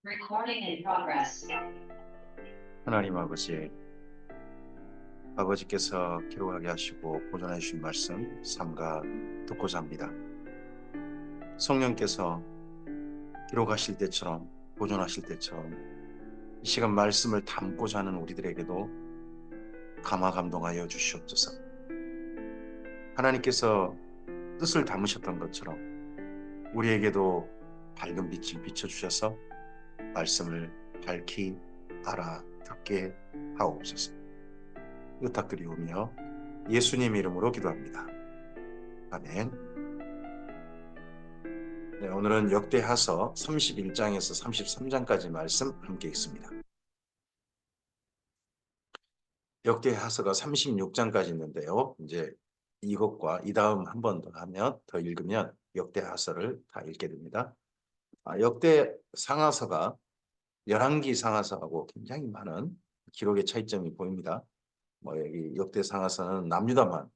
Recording in progress. 하나님 아버지, 아버지께서 기록하게 하시고 보존해 주신 말씀 삼가 듣고자 합니다. 성령께서 기록하실 때처럼 보존하실 때처럼 이 시간 말씀을 담고자 하는 우리들에게도 감화 감동하여 주시옵소서. 하나님께서 뜻을 담으셨던 것처럼 우리에게도 밝은 빛을 비춰주셔서 말씀을 밝히 알아듣게 하옵소서. 부탁드리오며 예수님 이름으로 기도합니다. 아멘. 네, 오늘은 역대하서 31장에서 33장까지 말씀 함께 있습니다. 역대하서가 36장까지 있는데요. 이제 이것과 이 다음 한 번 더 하면 더 읽으면 역대하서를 다 읽게 됩니다. 역대 상하서가 열왕기 상하서하고 굉장히 많은 기록의 차이점이 보입니다. 여기 역대 상하서는 남유다만,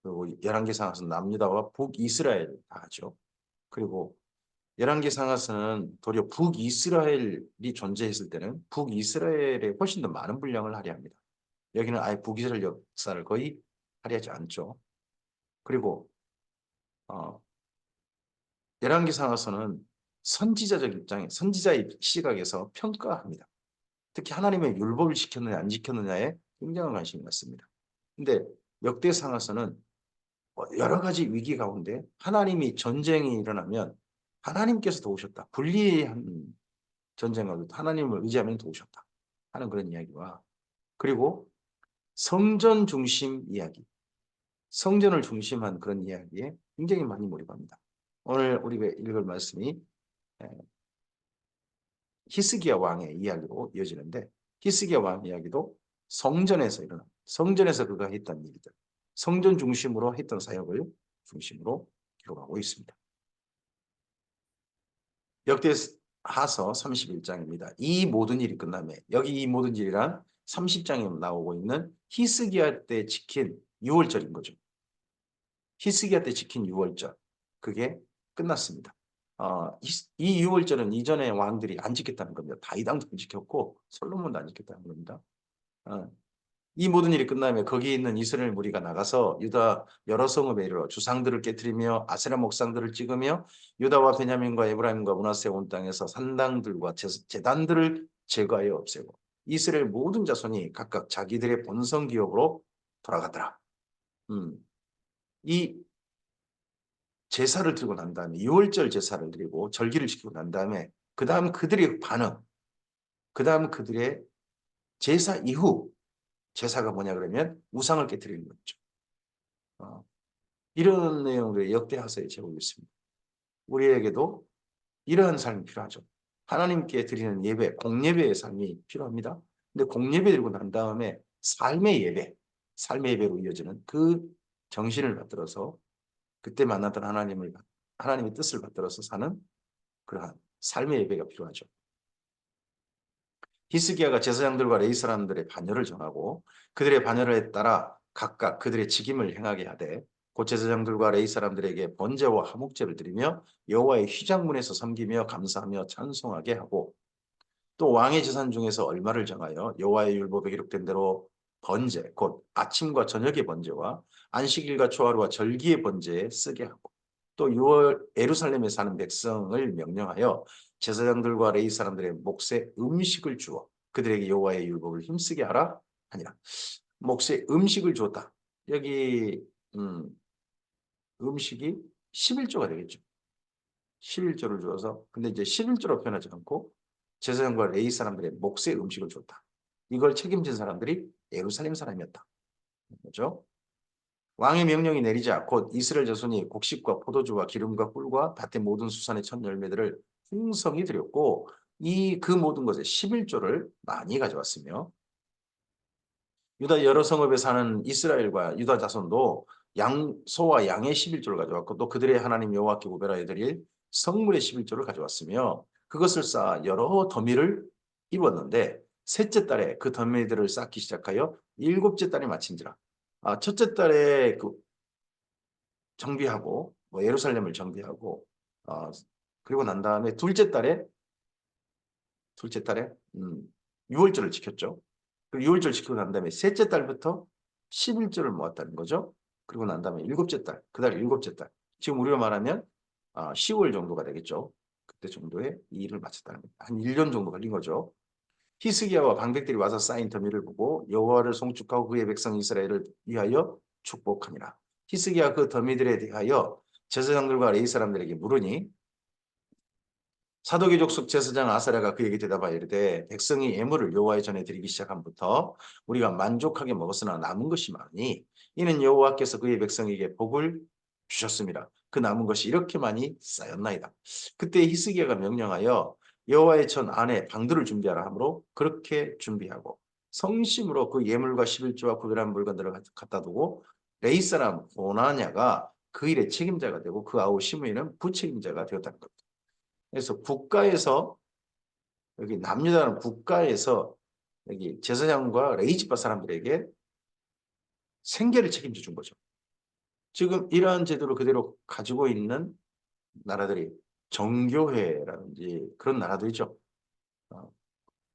그리고 열왕기 상하서는 남유다와 북이스라엘 다 하죠. 그리고 열왕기 상하서는 도리어 북이스라엘이 존재했을 때는 북이스라엘에 훨씬 더 많은 분량을 할애합니다. 여기는 아예 북이스라엘 역사를 거의 할애하지 않죠. 그리고 열왕기 상하서는 선지자적 입장에 선지자의 시각에서 평가합니다. 특히 하나님의 율법을 지켰느냐 안 지켰느냐에 굉장한 관심이 많습니다. 근데 역대 상하서는 여러 가지 위기 가운데 하나님이 전쟁이 일어나면 하나님께서 도우셨다. 불리한 전쟁하고 하나님을 의지하면 도우셨다 하는 그런 이야기와, 그리고 성전 중심 이야기, 성전을 중심한 그런 이야기에 굉장히 많이 몰입합니다. 오늘 우리가 읽을 말씀이 히스기야 왕의 이야기로 이어지는데, 히스기야 왕 이야기도 성전에서 일어난, 성전에서 그가 했던 일들, 성전 중심으로 했던 사역을 중심으로 기록하고 있습니다. 역대하서 31장입니다. 이 모든 일이 끝나면, 여기 이 모든 일이란 30장에 나오고 있는 히스기야 때 지킨 6월절인 거죠. 히스기야 때 지킨 6월절, 그게 끝났습니다. 이 6월절은 이전의 왕들이 안 지켰다는 겁니다. 다윗왕도 안 지켰고 솔로몬도 안 지켰다는 겁니다. 이 모든 일이 끝나면 거기 있는 이스라엘 무리가 나가서 유다 여러 성읍에 이르러 주상들을 깨뜨리며 아세라 목상들을 찍으며 유다와 베냐민과 에브라임과 므낫세 온 땅에서 산당들과 제단들을 제거하여 없애고 이스라엘 모든 자손이 각각 자기들의 본성 기업으로 돌아가더라. 이 제사를 드리고 난 다음에 6월절 제사를 드리고 절기를 지키고 난 다음에 그 다음 그들의 반응, 그 다음 그들의 제사 이후 제사가 뭐냐 그러면 우상을 깨뜨리는 거죠. 이런 내용을 역대하서에 제공고 있습니다. 우리에게도 이러한 삶이 필요하죠. 하나님께 드리는 예배, 공예배의 삶이 필요합니다. 근데 공예배 드리고 난 다음에 삶의 예배, 삶의 예배로 이어지는 그 정신을 받들어서 그때 만났던 하나님의 뜻을 받들어서 사는 그러한 삶의 예배가 필요하죠. 히스기야가 제사장들과 레위 사람들의 반열을 정하고 그들의 반열에 따라 각각 그들의 직임을 행하게 하되 곧 제사장들과 레위 사람들에게 번제와 화목제를 드리며 여호와의 휘장문에서 섬기며 감사하며 찬송하게 하고, 또 왕의 재산 중에서 얼마를 정하여 여호와의 율법에 기록된 대로 번제 곧 아침과 저녁의 번제와 안식일과 초하루와 절기의 번제에 쓰게 하고, 또 6월 예루살렘에 사는 백성을 명령하여 제사장들과 레위 사람들의 몫에 음식을 주어 그들에게 여호와의 율법을 힘쓰게 하라 하니라. 몫에 음식을 주었다. 여기 음식이 11조가 되겠죠. 11조를 주어서, 근데 이제 11조로 표현하지 않고 제사장과 레위 사람들의 몫의 음식을 줬다. 이걸 책임진 사람들이 예루살렘 사람이었다. 그렇죠? 왕의 명령이 내리자 곧 이스라엘 자손이 곡식과 포도주와 기름과 꿀과 밭의 모든 수산의 첫 열매들을 풍성히 드렸고 이 그 모든 것에 11조를 많이 가져왔으며, 유다 여러 성읍에 사는 이스라엘과 유다 자손도 소와 양의 11조를 가져왔고 또 그들의 하나님 여호와께 구별하여 드릴 성물의 11조를 가져왔으며 그것을 쌓아 여러 더미를 이루었는데 셋째 달에 그 더미들을 쌓기 시작하여 일곱째 달에 마친지라. 첫째 달에 그 정비하고 예루살렘을 정비하고 어, 그리고 난 다음에 둘째 달에 둘째 달에 유월절을 지켰죠. 그리고 유월절 지키고 난 다음에 셋째 달부터 11절을 모았다는 거죠. 그리고 난 다음에 일곱째 달, 그달 일곱째 달. 지금 우리가 말하면 10월 정도가 되겠죠. 그때 정도에 이 일을 마쳤다는 겁니다. 한 1년 정도 걸린 거죠. 히스기야와 방백들이 와서 쌓인 더미를 보고 여호와를 송축하고 그의 백성 이스라엘을 위하여 축복하니라. 히스기야 그 더미들에 대하여 제사장들과 레위 사람들에게 물으니 사도기 족속 제사장 아사랴가 그에게 대답하여 이르되 백성이 예물을 여호와의 전에 드리기 시작함부터 우리가 만족하게 먹었으나 남은 것이 많으니 이는 여호와께서 그의 백성에게 복을 주셨습니다. 그 남은 것이 이렇게 많이 쌓였나이다. 그때 히스기야가 명령하여 여호와의 전 안에 방들을 준비하라 하므로 그렇게 준비하고 성심으로 그 예물과 11조와 구별한 물건들을 갖다 두고 레위 사람 고나냐가 그 일의 책임자가 되고 그 아우 시므이는 부책임자가 되었다는 겁니다. 그래서 국가에서 여기 남유다는 국가에서 여기 제사장과 레위 지파 사람들에게 생계를 책임져 준 거죠. 지금 이러한 제도를 그대로 가지고 있는 나라들이 정교회라든지 그런 나라들이죠.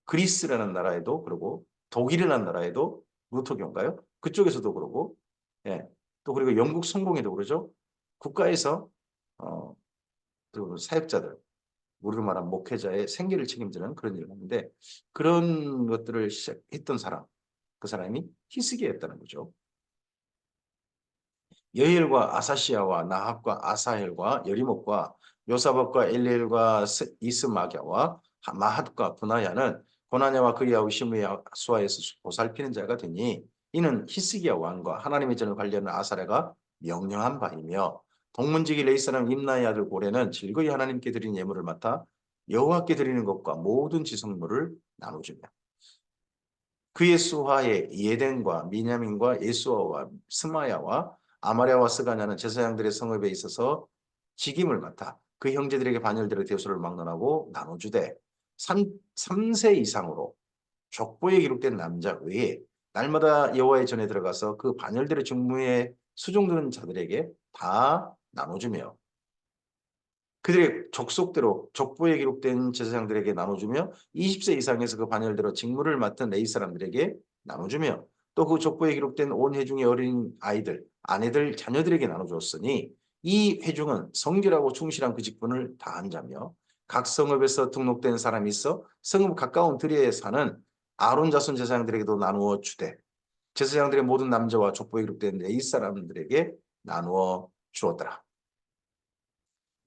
그리스라는 나라에도 그러고 독일이라는 나라에도 루터교인가요? 그쪽에서도 그러고 예. 또 그리고 영국 성공회도 그러죠. 국가에서 그 사역자들 우리로 말하면 목회자의 생계를 책임지는 그런 일을 하는데 그런 것들을 시작했던 사람 그 사람이 히스기야였다는 거죠. 여헬과 아사시아와 나합과 아사헬과 여리목과 요사박과 엘리엘과 이스마갸와 마핫과 분하야는 고나냐와 그의 아우 시므야 수아에서 보살피는 자가 되니 이는 히스기야 왕과 하나님의 전을 관리하는 아사랴가 명령한 바이며 동문지기 레위 사람 임나의 아들 고레는 즐거이 하나님께 드린 예물을 맡아 여호와께 드리는 것과 모든 지성물을 나눠주며 그의 수하에 예덴과 미냐민과 예수아와 스마야와 아마랴와 스가냐는 제사장들의 성읍에 있어서 직임을 맡아 그 형제들에게 반열들의 대소를 막론하고 나눠주되 3세 이상으로 족보에 기록된 남자 외에 날마다 여호와의 전에 들어가서 그 반열들의 직무에 수종드는 자들에게 다 나눠주며 그들의 족속대로 족보에 기록된 제사장들에게 나눠주며 20세 이상에서 그 반열대로 직무를 맡은 레위 사람들에게 나눠주며 또 그 족보에 기록된 온 회중의 어린 아이들, 아내들, 자녀들에게 나눠주었으니 이 회중은 성결하고 충실한 그 직분을 다한 자며 각 성읍에서 등록된 사람이 있어 성읍 가까운 들에 사는 아론 자손 제사장들에게도 나누어 주되 제사장들의 모든 남자와 족보에 기록된 레위 사람들에게 나누어 주었더라.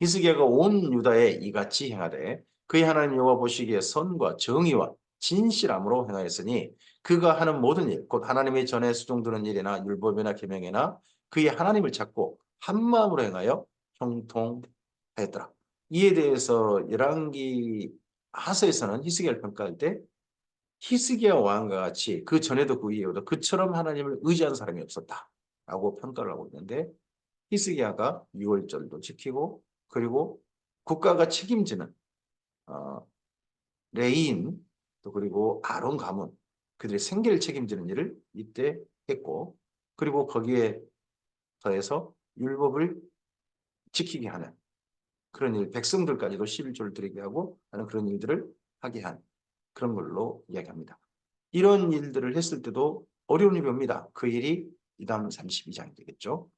히스기야가 온 유다에 이같이 행하되 그의 하나님 여호와 보시기에 선과 정의와 진실함으로 행하였으니 그가 하는 모든 일 곧 하나님의 전에 수종드는 일이나 율법이나 계명이나 그의 하나님을 찾고 한 마음으로 행하여 형통하였더라. 이에 대해서 열왕기 하서에서는 히스기야를 평가할 때 히스기야 왕과 같이 그 전에도 그 이후에도 그처럼 하나님을 의지한 사람이 없었다라고 평가를 하고 있는데 히스기야가 유월절도 지키고 그리고 국가가 책임지는 레위인 또 그리고 아론 가문 그들의 생계를 책임지는 일을 이때 했고 그리고 거기에 더해서 율법을 지키게 하는 그런 일 백성들까지도 11조를 드리게 하고 하는 그런 일들을 하게 한 그런 걸로 이야기합니다. 이런 일들을 했을 때도 어려운 일이 옵니다. 그 일이 이다음 32장이 되겠죠.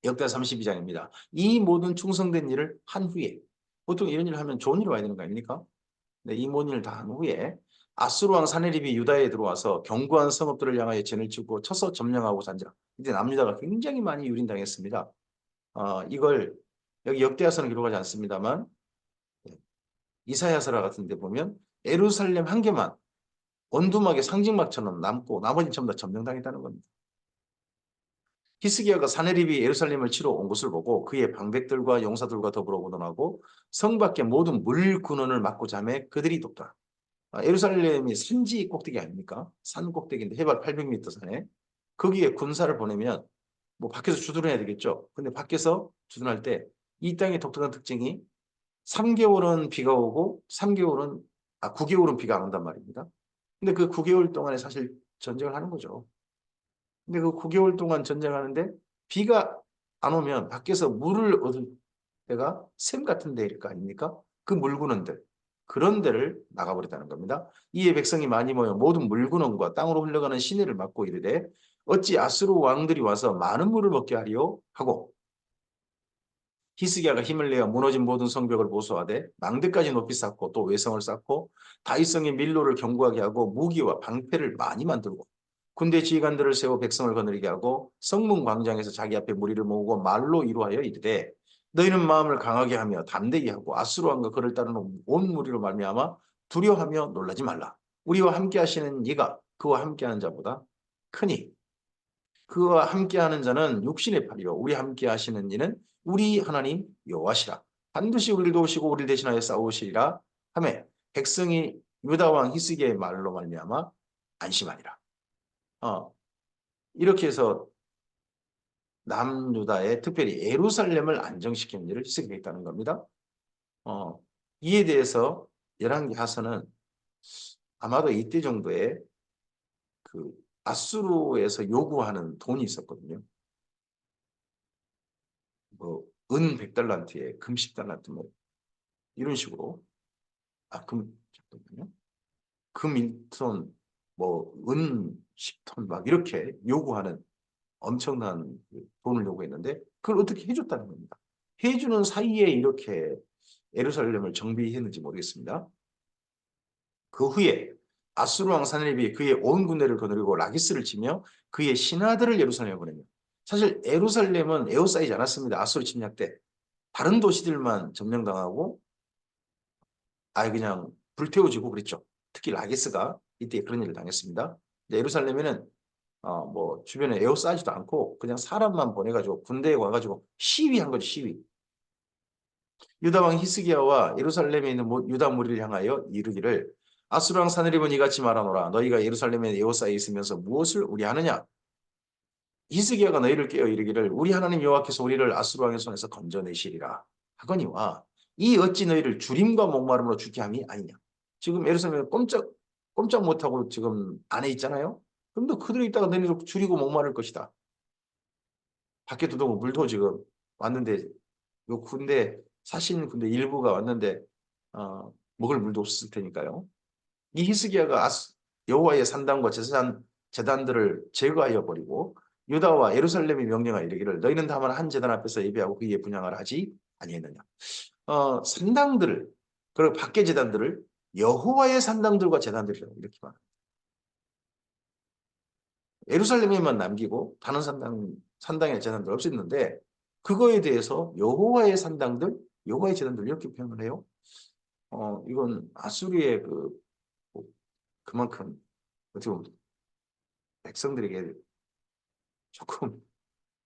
역대 32장입니다. 이 모든 충성된 일을 한 후에 보통 이런 일을 하면 좋은 일이 와야 되는 거 아닙니까? 네, 이 모든 일을 다 한 후에 아수르 왕 사네립이 유다에 들어와서 견고한 성읍들을 향하여 진을 치고 쳐서 점령하고 산지라. 이제 남유다가 굉장히 많이 유린당했습니다. 이걸 여기 역대하서는 기록하지 않습니다만 이사야서라 같은 데 보면 예루살렘 한 개만 원두막의 상징막처럼 남고 나머지는 전부 다 점령당했다는 겁니다. 히스기야가 사네립이 예루살렘을 치러 온 것을 보고 그의 방백들과 용사들과 더불어 오던하고 성 밖의 모든 물 근원을 막고자 하며 그들이 돕더라. 예루살렘이 산지 꼭대기 아닙니까? 산 꼭대기인데 해발 800m 산에 거기에 군사를 보내면 뭐 밖에서 주둔해야 되겠죠. 근데 밖에서 주둔할 때 이 땅의 독특한 특징이 3개월은 비가 오고 9개월은 비가 안 온단 말입니다. 근데 그 9개월 동안에 사실 전쟁을 하는 거죠. 근데 그 9개월 동안 전쟁하는데 비가 안 오면 밖에서 물을 얻을 때가 샘 같은 데일 거 아닙니까? 그 물구는들. 그런 데를 나가버렸다는 겁니다. 이에 백성이 많이 모여 모든 물구멍과 땅으로 흘러가는 시내를 막고 이르되 어찌 아수르 왕들이 와서 많은 물을 먹게 하리요 하고 히스기야가 힘을 내어 무너진 모든 성벽을 보수하되 망대까지 높이 쌓고 또 외성을 쌓고 다윗성의 밀로를 견고하게 하고 무기와 방패를 많이 만들고 군대 지휘관들을 세워 백성을 거느리게 하고 성문 광장에서 자기 앞에 무리를 모으고 말로 이루하여 이르되 너희는 마음을 강하게 하며 담대히 하고 아수르 왕과 그를 따르는 온 무리로 말미암아 두려워하며 놀라지 말라. 우리와 함께 하시는 이가 그와 함께하는 자보다 크니 그와 함께하는 자는 육신의 팔이요 우리 함께 하시는 이는 우리 하나님 여호와시라. 반드시 우리를 도우시고 우리를 대신하여 싸우시리라 하며 백성이 유다 왕 히스기야의 말로 말미암아 안심하니라. 이렇게 해서 남유다에 특별히 예루살렘을 안정시키는 일을 히스기야가 했다는 겁니다. 이에 대해서 열왕기하서는 아마도 이때 정도에 그 아수르에서 요구하는 돈이 있었거든요. 뭐 은 100달란트에 금 10달란트 뭐 이런 식으로 잠깐만요. 금 1톤 뭐은 10톤 막 이렇게 요구하는 엄청난 돈을 요구했는데 그걸 어떻게 해줬다는 겁니다. 해주는 사이에 이렇게 예루살렘을 정비했는지 모르겠습니다. 그 후에 아수르 왕 사네립이 그의 온 군대를 거느리고 라기스를 치며 그의 신하들을 예루살렘에 보냅니다. 사실 예루살렘은 에워싸이지 않았습니다. 아수르 침략 때. 다른 도시들만 점령당하고 아예 그냥 불태워지고 그랬죠. 특히 라기스가 이때 그런 일을 당했습니다. 예루살렘에는 뭐 주변에 에워싸지도 않고 그냥 사람만 보내가지고 군대에 와가지고 시위한 거죠. 시위. 유다 왕 히스기야와 예루살렘에 있는 유다 무리를 향하여 이르기를 아수르 왕 사느립은 이같이 말하노라. 너희가 예루살렘에 에워싸여 있으면서 무엇을 우려하느냐? 히스기야가 너희를 깨어 이르기를 우리 하나님 여호와께서 우리를 아수르 왕의 손에서 건져내시리라 하거니와 이 어찌 너희를 주림과 목마름으로 죽게 함이 아니냐. 지금 예루살렘에 꼼짝 못하고 지금 안에 있잖아요. 그럼 또 그들이 있다가 너희를 줄이고 목마를 것이다. 밖에 두고 물도 지금 왔는데 요 군대 사신 군대 일부가 왔는데 먹을 물도 없을 테니까요. 이 히스기야가 여호와의 산당과 제단들을 제거하여 버리고 유다와 예루살렘이 명령하여 이르기를 너희는 다만 한 제단 앞에서 예배하고 그 위에 분향을 하지 아니했느냐. 산당들을 그리고 밖의 제단들을 여호와의 산당들과 제단들이라고 이렇게 말합니다. 예루살렘에만 남기고 다른 산당의 제단들 없앴는데 그거에 대해서 여호와의 산당들, 여호와의 제단들 이렇게 표현을 해요. 이건 아수리의 그만큼 어떻게 보면 백성들에게 조금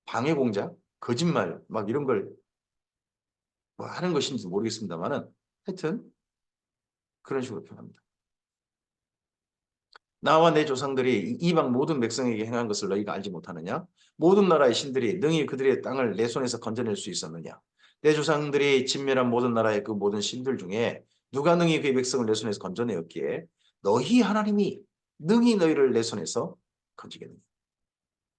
방해 공작, 거짓말 막 이런 걸 뭐 하는 것인지 모르겠습니다만은 하여튼 그런 식으로 표현합니다. 나와 내 조상들이 이방 모든 백성에게 행한 것을 너희가 알지 못하느냐? 모든 나라의 신들이 능히 그들의 땅을 내 손에서 건져낼 수 있었느냐? 내 조상들이 진멸한 모든 나라의 그 모든 신들 중에 누가 능히 그의 백성을 내 손에서 건져내었기에 너희 하나님이 능히 너희를 내 손에서 건지겠느냐?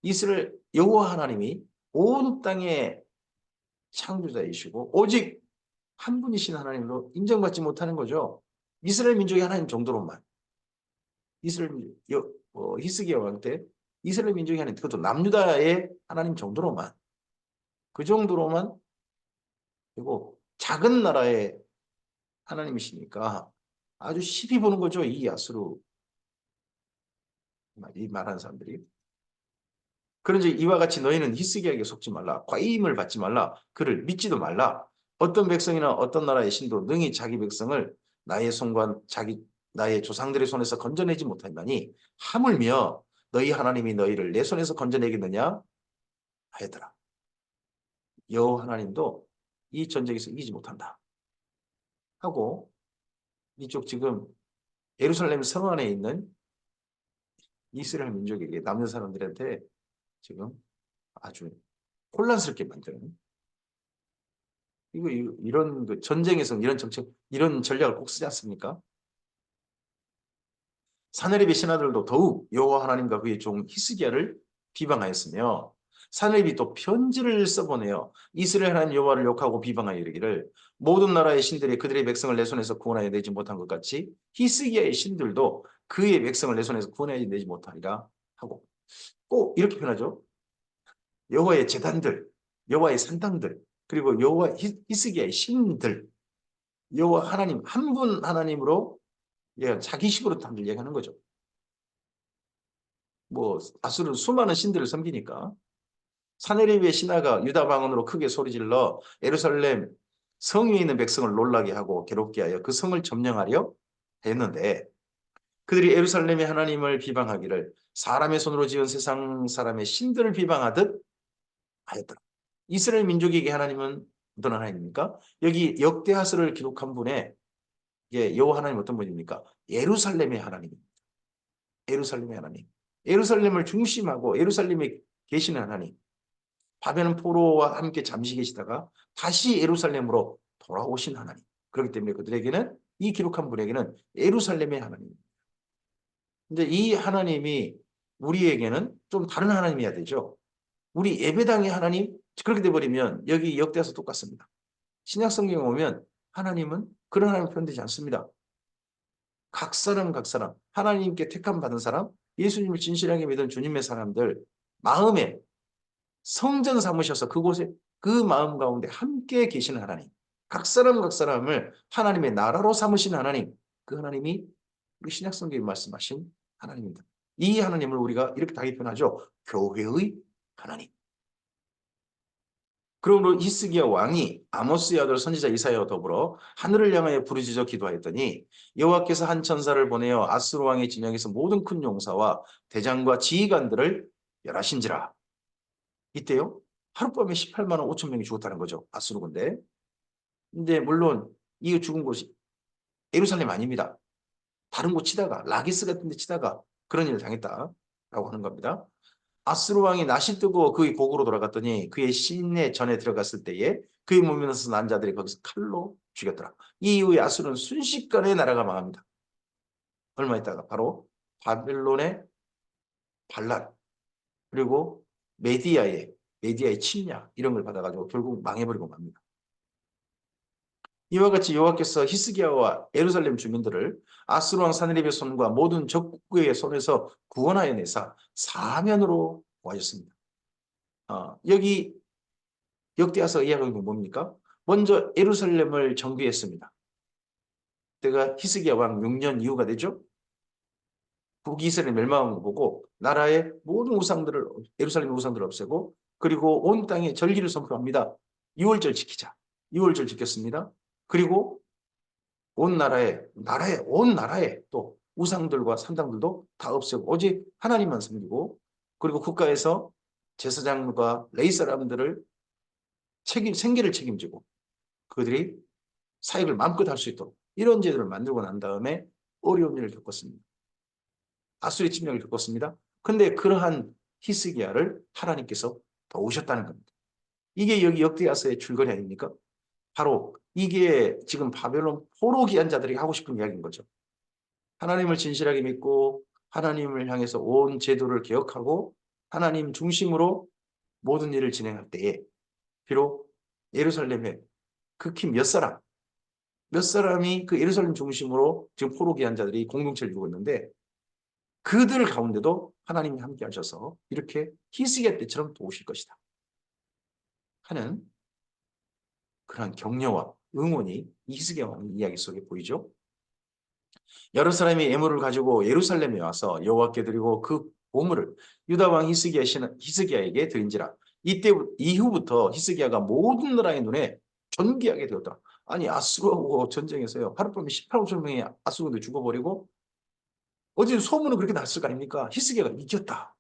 이스라엘 여호와 하나님이 온 땅의 창조자이시고 오직 한 분이신 하나님으로 인정받지 못하는 거죠. 이스라엘 민족의 하나님 정도로만. 이스라엘 히스기야 왕 때 이스라엘 민족이 하나님 그것도 남유다의 하나님 정도로만 그 정도로만 그리고 작은 나라의 하나님이시니까 아주 시비 보는 거죠. 이 아수르 이 말하는 사람들이. 그런지 이와 같이 너희는 히스기야에게 속지 말라. 과임을 받지 말라. 그를 믿지도 말라. 어떤 백성이나 어떤 나라의 신도 능히 자기 백성을 나의 손과 나의 조상들의 손에서 건져내지 못한다니 하물며 너희 하나님이 너희를 내 손에서 건져내겠느냐 하였더라. 여호와 하나님도 이 전쟁에서 이기지 못한다. 하고 이쪽 지금 예루살렘 성 안에 있는 이스라엘 민족에게 남는 사람들한테 지금 아주 혼란스럽게 만드는 이런 그 전쟁에서 이런 정책 이런 전략을 꼭 쓰지 않습니까? 사내립의 신하들도 더욱 여호와 하나님과 그의 종 히스기야를 비방하였으며 사내립이 또 편지를 써보내요. 이스라엘 하나님 여호와를 욕하고 비방하여 이르기를 모든 나라의 신들이 그들의 백성을 내 손에서 구원하여 내지 못한 것 같이 히스기야의 신들도 그의 백성을 내 손에서 구원하여 내지 못하리라 하고 꼭 이렇게 표현하죠. 여호와의 제단들, 여호와의 산당들, 그리고 여호와 히스기야의 신들, 여호와 하나님 한 분 하나님으로 자기식으로 다들 얘기하는 거죠. 뭐 아수르는 수많은 신들을 섬기니까 사내립의 신하가 유다 방언으로 크게 소리질러 예루살렘 성 위에 있는 백성을 놀라게 하고 괴롭게 하여 그 성을 점령하려 했는데 그들이 예루살렘의 하나님을 비방하기를 사람의 손으로 지은 세상 사람의 신들을 비방하듯 하였더라. 이스라엘 민족에게 하나님은 어떤 하나님입니까? 여기 역대하서를 기록한 분의 여호와 하나님 어떤 분입니까? 예루살렘의 하나님. 예루살렘의 하나님. 예루살렘을 중심하고 예루살렘에 계시는 하나님. 바벨론 포로와 함께 잠시 계시다가 다시 예루살렘으로 돌아오신 하나님. 그렇기 때문에 그들에게는 이 기록한 분에게는 예루살렘의 하나님. 근데 이 하나님이 우리에게는 좀 다른 하나님이어야 되죠. 우리 예배당의 하나님 그렇게 돼버리면 여기 역대하서 똑같습니다. 신약 성경에 오면 하나님은 그런 하나님 표현되지 않습니다. 각 사람 하나님께 택함 받은 사람 예수님을 진실하게 믿은 주님의 사람들 마음에 성전 삼으셔서 그곳에 그 마음 가운데 함께 계시는 하나님 각 사람을 하나님의 나라로 삼으신 하나님 그 하나님이 우리 신약 성경에 말씀하신 하나님입니다. 이 하나님을 우리가 이렇게 다르게 표현하죠. 교회의 하나님. 그러므로 히스기야 왕이 아모스의 아들 선지자 이사야와 더불어 하늘을 향하여 부르짖어 기도하였더니 여호와께서 한 천사를 보내어 아수르 왕의 진영에서 모든 큰 용사와 대장과 지휘관들을 멸하신지라. 이때요. 하룻밤에 18만 5천 명이 죽었다는 거죠. 아수르 군대. 근데 물론 이 죽은 곳이 예루살렘 아닙니다. 다른 곳 치다가 라기스 같은 데 치다가 그런 일을 당했다라고 하는 겁니다. 아수르 왕이 낯이 뜨고 그의 고국으로 돌아갔더니 그의 시내 전에 들어갔을 때에 그의 몸에서 난 자들이 거기서 칼로 죽였더라. 이 이후에 아수르는 순식간에 나라가 망합니다. 얼마 있다가 바로 바벨론의 반란 그리고 메디아의 침략 이런 걸 받아가지고 결국 망해버리고 맙니다. 이와 같이 여호와께서 히스기야와 예루살렘 주민들을 아수르 왕 사느립의 손과 모든 적국의 손에서 구원하여 내사 사면으로 구하셨습니다. 여기 역대하서 이야기하는 건 뭡니까? 먼저 예루살렘을 정비했습니다. 그때가 히스기야 왕 6년 이후가 되죠. 북이스라엘 멸망한 거 보고 나라의 모든 우상들을 예루살렘 우상들을 없애고 그리고 온 땅에 절기를 선포합니다. 6월절 지키자. 6월절 지켰습니다. 그리고 온 나라에 또 우상들과 산당들도 다 없애고 오직 하나님만 섬기고 그리고 국가에서 제사장과 레위 사람들을 생계를 책임지고 그들이 사역을 마음껏 할 수 있도록 이런 제도를 만들고 난 다음에 어려운 일을 겪었습니다. 아수르의 침략을 겪었습니다. 근데 그러한 히스기야를 하나님께서 도우셨다는 겁니다. 이게 여기 역대하서의 줄거리 아닙니까? 바로 이게 지금 바벨론 포로 귀한 자들이 하고 싶은 이야기인 거죠. 하나님을 진실하게 믿고 하나님을 향해서 온 제도를 개혁하고 하나님 중심으로 모든 일을 진행할 때에 비록 예루살렘에 극히 몇 사람이 그 예루살렘 중심으로 지금 포로 귀한 자들이 공동체를 이루고 있는데 그들 가운데도 하나님이 함께 하셔서 이렇게 히스기야 때처럼 도우실 것이다 하는 그런 격려와 응원이 히스기야 왕의 이야기 속에 보이죠. 여러 사람이 예물을 가지고 예루살렘에 와서 여호와께 드리고 그 보물을 유다 왕 히스기야에게 드린지라. 이때 이후부터 히스기야가 모든 나라의 눈에 존귀하게 되었더라. 아니 아수르하고 전쟁에서요. 하룻밤에 18만 명이 아수르군대 죽어버리고 어제 소문은 그렇게 났을 거 아닙니까? 히스기야가 이겼다.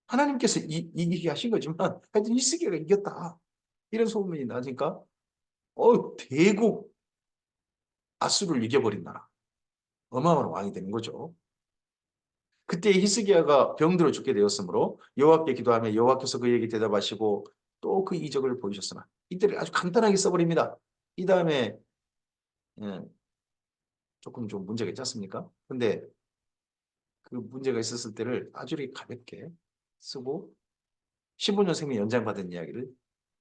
하나님께서 이기게 하신 거지만 하여튼 히스기야가 이겼다. 이런 소문이 나니까 대국 아수르를 이겨버린 나라. 어마어마한 왕이 되는 거죠. 그때 히스기야가 병들어 죽게 되었으므로 여호와께 기도하며 여호와께서 그에게 대답하시고 또 그 이적을 보이셨으나 이때를 아주 간단하게 써버립니다. 이 다음에 조금 좀 문제가 있지 않습니까? 근데 그 문제가 있었을 때를 아주 가볍게 쓰고 15년 생명 연장받은 이야기를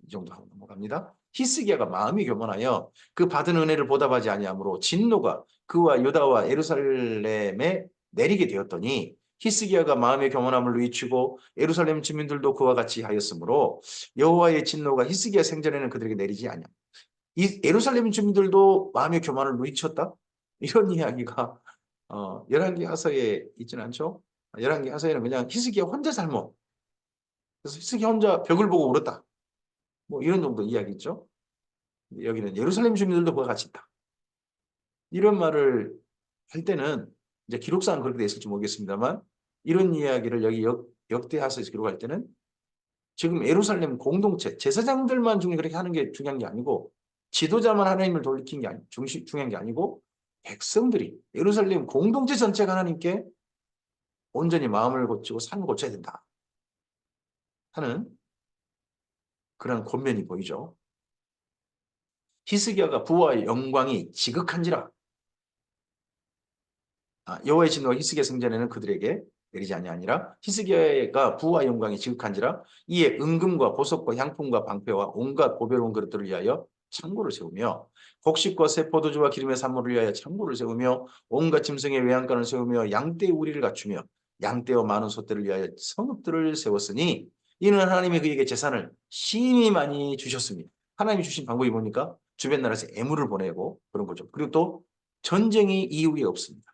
이 정도 하고 넘어갑니다. 히스기야가 마음이 교만하여 그 받은 은혜를 보답하지 아니하므로 진노가 그와 유다와 예루살렘에 내리게 되었더니 히스기야가 마음의 교만함을 누이치고 예루살렘 주민들도 그와 같이 하였으므로 여호와의 진노가 히스기야 생전에는 그들에게 내리지 아니하. 이 예루살렘 주민들도 마음의 교만을 누이쳤다? 이런 이야기가 열왕기하서에 있지는 않죠. 열왕기하서에는 그냥 히스기야 혼자 살모. 그래서 히스기야 혼자 벽을 보고 울었다. 뭐 이런 정도 이야기 있죠. 여기는 예루살렘 주민들도 그와 같이 있다. 이런 말을 할 때는 이제 기록상은 그렇게 돼 있을지 모르겠습니다만 이런 이야기를 여기 역대하서에서 기록할 때는 지금 예루살렘 공동체 제사장들만 그렇게 하는 게 중요한 게 아니고 지도자만 하나님을 돌리킨 게 중요한 게 아니고 백성들이 예루살렘 공동체 전체가 하나님께 온전히 마음을 고치고 삶을 고쳐야 된다 하는 그런 권면이 보이죠. 히스기야가 부와 영광이 지극한지라. 여호와의 진노가 히스기야 생전에는 그들에게 내리지 아니하니라. 히스기야가 부와 영광이 지극한지라. 이에 은금과 보석과 향품과 방패와 온갖 보배로운 그릇들을 위하여 창고를 세우며 곡식과 새 포도주와 기름의 산물을 위하여 창고를 세우며 온갖 짐승의 외양간을 세우며 양떼의 우리를 갖추며 양떼와 많은 소떼를 위하여 성읍들을 세웠으니 이는 하나님이 그에게 재산을 심히 많이 주셨습니다. 하나님이 주신 방법이 뭡니까? 주변 나라에서 애물을 보내고 그런 거죠. 그리고 또 전쟁이 이후에 없습니다.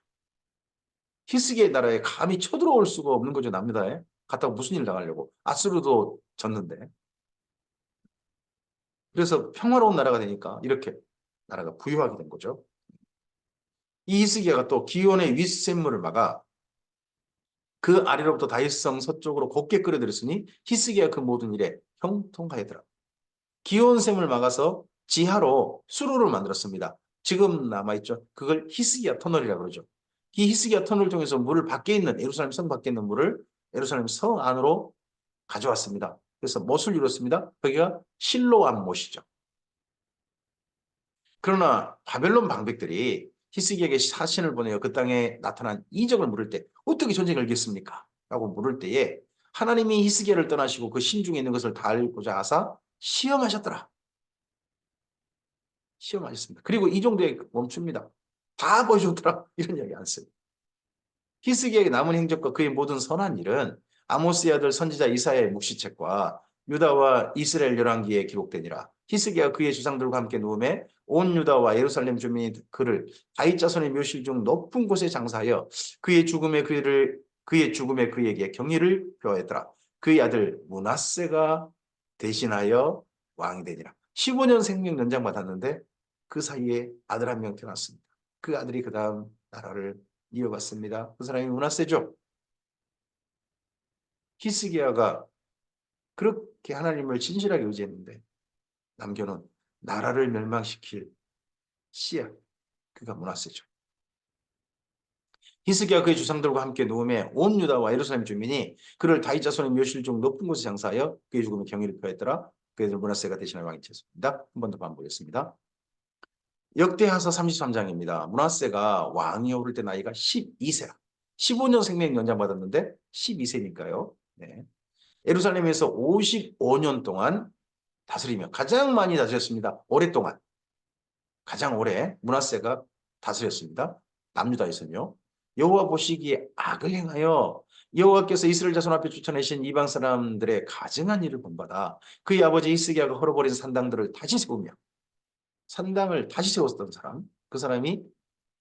히스기야의 나라에 감히 쳐들어올 수가 없는 거죠. 남유다에. 갔다가 무슨 일 당하려고. 아수르도 졌는데. 그래서 평화로운 나라가 되니까 이렇게 나라가 부유하게 된 거죠. 이 히스기야가 또 기온의 윗샘물을 막아 그 아래로부터 다윗성 서쪽으로 곱게 끌어들였으니 히스기야 그 모든 일에 형통하였더라. 기온샘을 막아서 지하로 수로를 만들었습니다. 지금 남아있죠. 그걸 히스기야 터널이라고 그러죠. 이 히스기야 터널을 통해서 물을 밖에 있는 예루살렘 성 밖에 있는 물을 예루살렘 성 안으로 가져왔습니다. 그래서 못을 이뤘습니다. 거기가 실로암 못이죠. 그러나 바벨론 방백들이 히스기야에게 사신을 보내어 그 땅에 나타난 이적을 물을 때 어떻게 전쟁을 이겼습니까? 라고 물을 때에 하나님이 히스기야를 떠나시고 그 신중에 있는 것을 다 알고자 하사 시험하셨더라. 시험하셨습니다. 그리고 이 정도에 멈춥니다. 다 보여줬더라. 이런 이야기 안 써요. 히스기야의 남은 행적과 그의 모든 선한 일은 아모스의 아들 선지자 이사야의 묵시책과 유다와 이스라엘 열왕기에 기록되니라. 히스기야가 그의 주상들과 함께 누움에 온 유다와 예루살렘 주민이 그를 다윗 자손의 묘실 중 높은 곳에 장사하여 그의 죽음에 그에게 경의를 표하였더라. 그의 아들 므낫세가 대신하여 왕이 되니라. 15년 생명 연장 받았는데 그 사이에 아들 한 명 태어났습니다. 그 아들이 그 다음 나라를 이어갔습니다. 그 사람이 므낫세죠. 히스기야가 그렇게 하나님을 진실하게 의지했는데 남겨놓은 나라를 멸망시킬 씨앗, 그가 므낫세죠. 히스기야 그의 주상들과 함께 누움에 온 유다와 예루살렘 주민이 그를 다윗 자손의 묘실 중 높은 곳에 장사하여 그의 죽음에 경의를 표했더라. 그에서 므낫세가 대신할 왕이 되었습니다. 한 번 더 반복했습니다. 역대하서 33장입니다. 므낫세가 왕이 오를 때 나이가 12세라. 15년 생명 연장받았는데 12세니까요. 네. 예루살렘에서 55년 동안 다스리며 가장 많이 다스렸습니다. 오랫동안. 가장 오래 므낫세가 다스렸습니다. 남유다에서는요. 여호와 보시기에 악을 행하여 여호와께서 이스라엘 자손 앞에 쫓아내신 이방 사람들의 가증한 일을 본받아 그의 아버지 히스기야가 헐어버린 산당들을 다시 세우며 산당을 다시 세웠던 사람, 그 사람이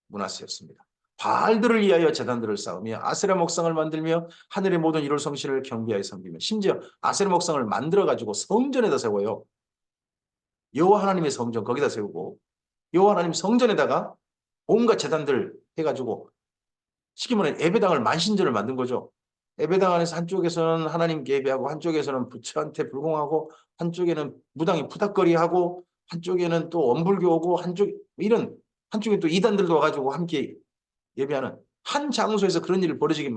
므낫세였습니다. 바알들을 위하여 제단들을 쌓으며 아세라 목상을 만들며 하늘의 모든 이룰 성신을 경배하여 섬기며 심지어 아세라 목상을 만들어 가지고 성전에다 세워요. 여호와 하나님의 성전 거기다 세우고 여호와 하나님 성전에다가 온갖 제단들 해가지고 쉽게 말해 예배당을 만신전을 만든 거죠. 예배당 안에서 한쪽에서는 하나님께 예배하고 한쪽에서는 부처한테 불공하고 한쪽에는 무당이 푸닥거리하고 한쪽에는 또 원불교고 이런 한쪽에 또 이단들도 와가지고 함께 예배하는 한 장소에서 그런 일을 벌어지게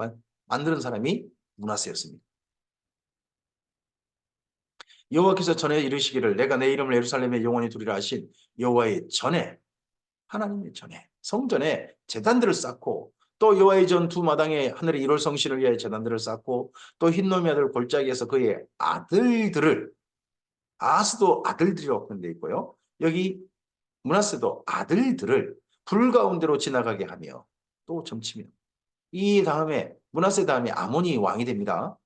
만드는 사람이 므낫세였습니다. 여호와께서 전에 이르시기를 내가 내 이름을 예루살렘에 영원히 두리라 하신 여호와의 전에 하나님의 전에 성전에 제단들을 쌓고 또 여호와의 전 두 마당에 하늘의 1월 성신을 위하여 제단들을 쌓고 또 흰놈의 아들 골짜기에서 그의 아들들을 아스도 아들들이라고 표현되어 있고요. 여기 므낫세도 아들들을 불 가운데로 지나가게 하며 또 점치며 이 다음에 므낫세 다음에 아몬이 왕이 됩니다.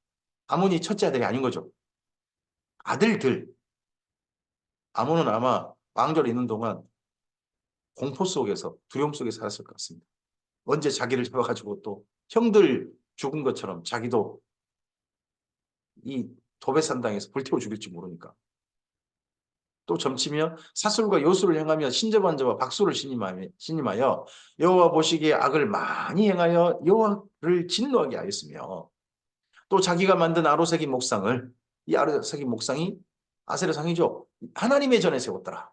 아몬이 첫째 아들이 아닌 거죠. 아들들. 아몬은 아마 왕조를 있는 동안 공포 속에서 두려움 속에 살았을 것 같습니다. 언제 자기를 잡아가지고 또 형들 죽은 것처럼 자기도 이 도배산당에서 불태워 죽일지 모르니까. 또 점치며 사술과 요술을 행하며 신접한자와 박수를 신임하여 여호와 보시기에 악을 많이 행하여 여호와를 진노하게 하였으며 또 자기가 만든 아로새긴 목상을 이 아로새긴 목상이 아세라상이죠. 하나님의 전에 세웠더라.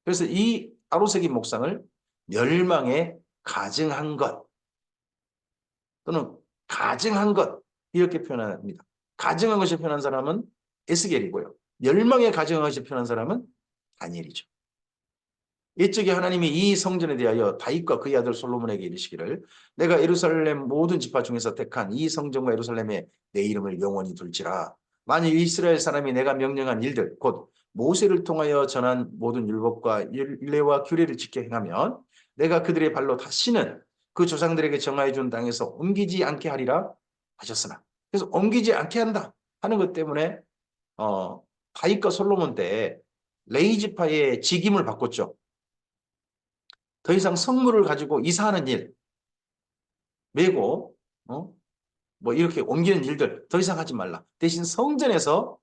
그래서 이 아로새긴 목상을 멸망에 가증한 것 또는 가증한 것 이렇게 표현합니다. 가증한 것을 표현한 사람은 에스겔이고요. 멸망에 가증한 것을 표현한 사람은 다니엘이죠. 이쪽에 하나님이 이 성전에 대하여 다윗과 그의 아들 솔로몬에게 이르시기를 내가 예루살렘 모든 지파 중에서 택한 이 성전과 예루살렘에 내 이름을 영원히 둘지라. 만일 이스라엘 사람이 내가 명령한 일들 곧 모세를 통하여 전한 모든 율법과 율례와 규례를 지켜 행하면 내가 그들의 발로 다시는 그 조상들에게 정하여 준 땅에서 옮기지 않게 하리라 하셨으나 그래서 옮기지 않게 한다 하는 것 때문에 다윗과 솔로몬 때 레위 지파의 직임을 바꿨죠. 더 이상 성물을 가지고 이사하는 일, 메고 뭐 이렇게 옮기는 일들 더 이상 하지 말라. 대신 성전에서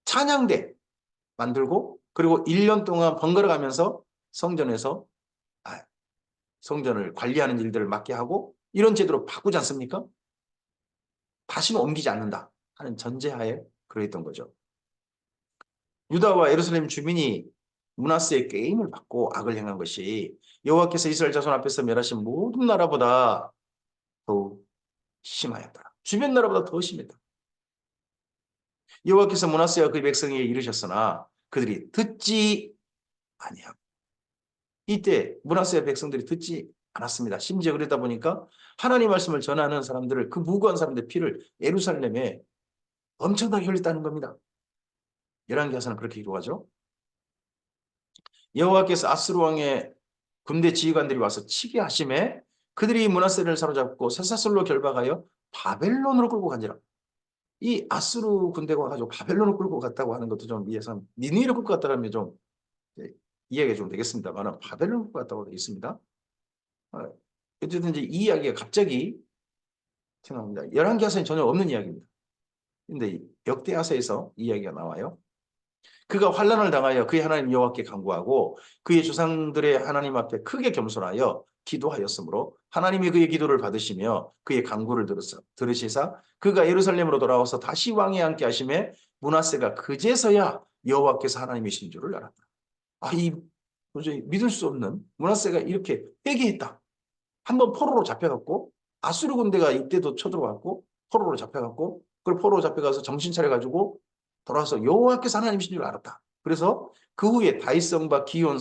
찬양대 만들고 그리고 1년 동안 번갈아 가면서 성전에서 성전을 관리하는 일들을 맡게 하고 이런 제도로 바꾸지 않습니까? 다시는 옮기지 않는다 하는 전제하에 그랬던 거죠. 유다와 예루살렘 주민이 므낫세의 게임을 받고 악을 행한 것이 여호와께서 이스라엘 자손 앞에서 멸하신 모든 나라보다 더욱 심하였다. 주변 나라보다 더 심했다. 여호와께서 므낫세와 그의 백성에게 이르셨으나 그들이 듣지 아니하고 이때 므낫세의 백성들이 듣지 않았습니다. 심지어 그러다 보니까 하나님 말씀을 전하는 사람들을 그 무고한 사람들의 피를 예루살렘에 엄청나게 흘렸다는 겁니다. 열왕기하서는 그렇게 기록하죠. 여호와께서 아스루 왕의 군대 지휘관들이 와서 치게 하심에 그들이 므낫세를 사로잡고 쇠사슬로 결박하여 바벨론으로 끌고 간지라. 이 아스루 군대가 가지고 바벨론을 끌고 갔다고 하는 것도 좀 이해해서 니느웨를 끌고 갔다고 하면 좀 이해가 좀 되겠습니다만 바벨론을 끌고 갔다고 되어 있습니다. 어쨌든 이제 이 이야기가 갑자기 생각납니다. 열왕기하서는 전혀 없는 이야기입니다. 근데 역대하서에서 이 이야기가 나와요. 그가 환난을 당하여 그의 하나님 여호와께 간구하고 그의 조상들의 하나님 앞에 크게 겸손하여 기도하였으므로 하나님이 그의 기도를 받으시며 그의 간구를 들으시사 그가 예루살렘으로 돌아와서 다시 왕에 앉게 하심에 므낫세가 그제서야 여호와께서 하나님이신 줄을 알았다. 이 도저히 믿을 수 없는 므낫세가 이렇게 회개했다. 한번 포로로 잡혀갔고 아수르 군대가 이때도 쳐들어왔고 포로로 잡혀갔고 그걸 포로로 잡혀가서 정신 차려가지고 돌아와서 여호와께서 하나님이신 줄 알았다. 그래서 그 후에 다윗성과 기온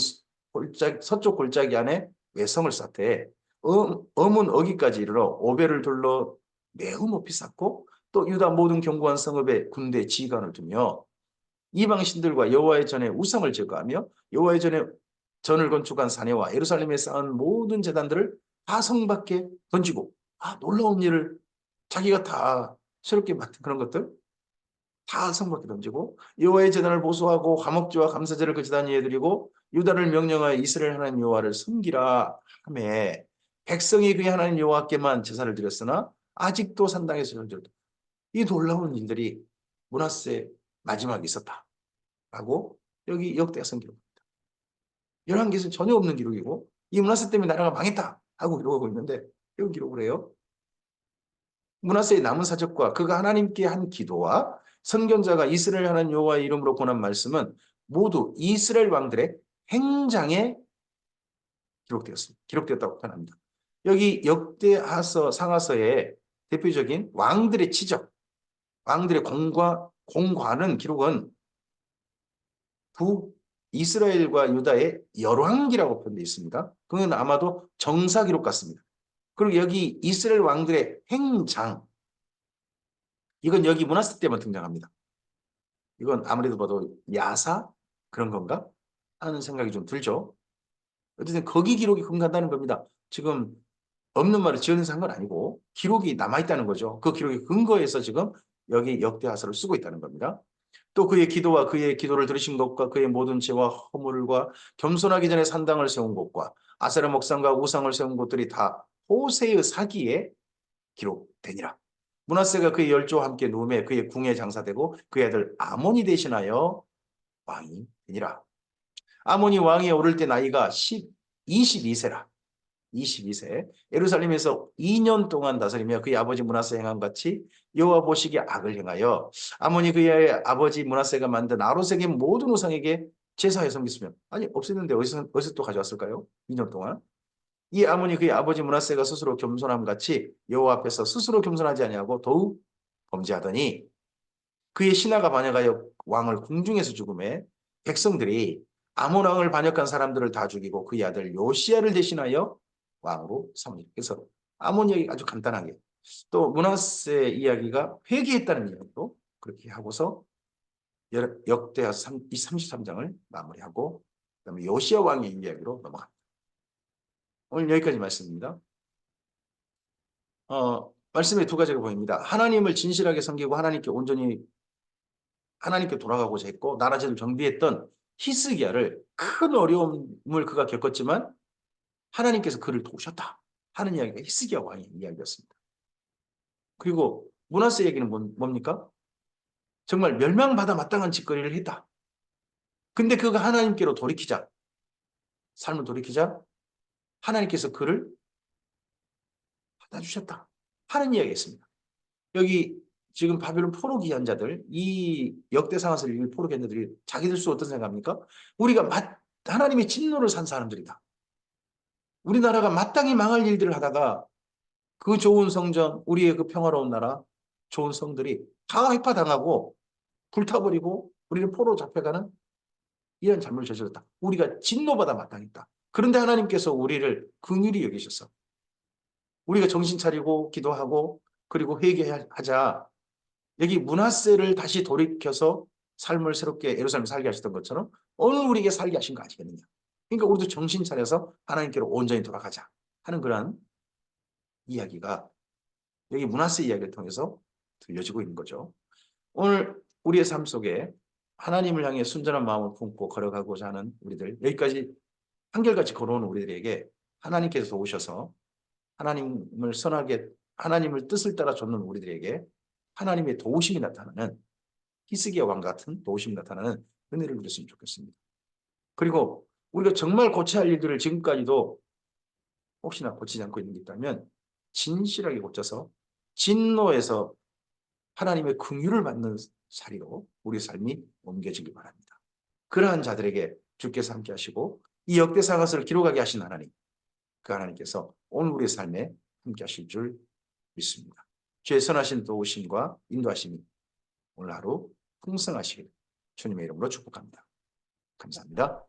서쪽 골짜기 안에 외성을 쌓되 엄은 어기까지 이르러 오벨을 둘러 매우 높이 쌓고 또 유다 모든 견고한 성읍에 군대 지휘관을 두며 이방 신들과 여호와의 전에 우상을 제거하며 여호와의 전에 전을 건축한 사내와 예루살렘에 쌓은 모든 제단들을 다 성 밖에 던지고 놀라운 일을 자기가 다 새롭게 맡은 그런 것들 다 성 밖에 던지고 여호와의 제단을 보수하고 화목제와 감사제를 그 제단 위에 드리고 유다를 명령하여 이스라엘 하나님 여호와를 섬기라 하며 백성이 그의 하나님 여호와께만 제사를 드렸으나 아직도 산당에서 절절도 이 놀라운 일들이 므낫세 마지막에 있었다라고 여기 역대하서 기록합니다. 열왕기에서는 전혀 없는 기록이고 이 므낫세 때문에 나라가 망했다 하고 기록하고 있는데 여기 기록을 해요. 므낫세의 남은 사적과 그가 하나님께 한 기도와 선견자가 이스라엘 하나님 여호와의 이름으로 권한 말씀은 모두 이스라엘 왕들의 행장에 기록되었다고 표현합니다. 여기 역대하서 상하서의 대표적인 왕들의 치적, 왕들의 공과는 기록은 북이스라엘과 유다의 열왕기라고 표현되어 있습니다. 그건 아마도 정사 기록 같습니다. 그리고 여기 이스라엘 왕들의 행장, 이건 여기 문하세 때만 등장합니다. 이건 아무래도 봐도 야사 그런 건가 하는 생각이 좀 들죠. 어쨌든 거기 기록이 근거한다는 겁니다. 지금 없는 말을 지어내서 한 건 아니고 기록이 남아있다는 거죠. 그 기록이 근거해서 지금 여기 역대하서를 쓰고 있다는 겁니다. 또 그의 기도와 그의 기도를 들으신 것과 그의 모든 죄와 허물과 겸손하기 전에 산당을 세운 곳과 아세라 목상과 우상을 세운 곳들이 다 호세의 사기에 기록되니라. 므낫세가 그의 열조와 함께 누움에 그의 궁에 장사되고 그의 아들 아몬이 대신하여 왕이 되니라. 아몬이 왕에 오를 때 나이가 22세라. 22세. 예루살렘에서 2년 동안 다스리며 그의 아버지 므낫세 행한 같이 여호와 보시기에 악을 행하여 아몬이 그의 아버지 므낫세가 만든 아로색의 모든 우상에게 제사에 섬겼으며, 아니 없었는데 어디서 또 가져왔을까요? 2년 동안. 이 아몬이 그의 아버지 므낫세가 스스로 겸손함 같이 여호와 앞에서 스스로 겸손하지 아니하고 더욱 범죄하더니 그의 신하가 반역하여 왕을 궁중에서 죽음에 백성들이 아몬 왕을 반역한 사람들을 다 죽이고 그의 아들 요시야를 대신하여 왕으로 삼으니. 그래서 아몬 이야기 아주 간단하게, 또 므낫세 이야기가 회개했다는 이야기도 그렇게 하고서 역대하서 33장을 마무리하고 그다음에 요시야 왕의 이야기로 넘어갑니다. 오늘 여기까지 말씀입니다. 말씀에 두 가지가 보입니다. 하나님을 진실하게 섬기고 하나님께 온전히 하나님께 돌아가고자 했고 나라제를 정비했던 히스기야를 큰 어려움을 그가 겪었지만 하나님께서 그를 도우셨다 하는 이야기가 히스기야 왕의 이야기였습니다. 그리고 므낫세 얘기는 뭡니까? 정말 멸망받아 마땅한 짓거리를 했다. 근데 그가 하나님께로 돌이키자, 삶을 돌이키자 하나님께서 그를 받아주셨다 하는 이야기였습니다. 여기 지금 바벨론 포로 기한자들, 이 역대상하서를 읽은 포로 기한자들이 자기들 수 어떤 생각합니까? 우리가 하나님의 진노를 산 사람들이다. 우리나라가 마땅히 망할 일들을 하다가 그 좋은 성전, 우리의 그 평화로운 나라, 좋은 성들이 다 회파당하고 불타버리고 우리는 포로 잡혀가는 이런 잘못을 저질렀다. 우리가 진노받아 마땅했다. 그런데 하나님께서 우리를 긍휼히 여기셔서 우리가 정신 차리고 기도하고 그리고 회개하자. 여기 므낫세를 다시 돌이켜서 삶을 새롭게 예루살렘에 살게 하셨던 것처럼 오늘 우리에게 살게 하신 거 아니겠느냐. 그러니까 우리도 정신 차려서 하나님께로 온전히 돌아가자 하는 그러한 이야기가 여기 므낫세 이야기를 통해서 들려지고 있는 거죠. 오늘 우리의 삶 속에 하나님을 향해 순전한 마음을 품고 걸어가고자 하는 우리들, 여기까지 한결같이 걸어오는 우리들에게 하나님께서 오셔서 하나님을 선하게, 하나님을 뜻을 따라 쫓는 우리들에게 하나님의 도우심이 나타나는, 히스기야 왕 같은 도우심이 나타나는 은혜를 누렸으면 좋겠습니다. 그리고 우리가 정말 고쳐야 할 일들을 지금까지도 혹시나 고치지 않고 있는 게 있다면 진실하게 고쳐서 진노에서 하나님의 긍휼을 받는 사리로 우리 삶이 옮겨지기 바랍니다. 그러한 자들에게 주께서 함께 하시고 이 역대상하서를 기록하게 하신 하나님, 그 하나님께서 오늘 우리의 삶에 함께 하실 줄 믿습니다. 주의 선하신 도우심과 인도하심이 오늘 하루 풍성하시길 주님의 이름으로 축복합니다. 감사합니다.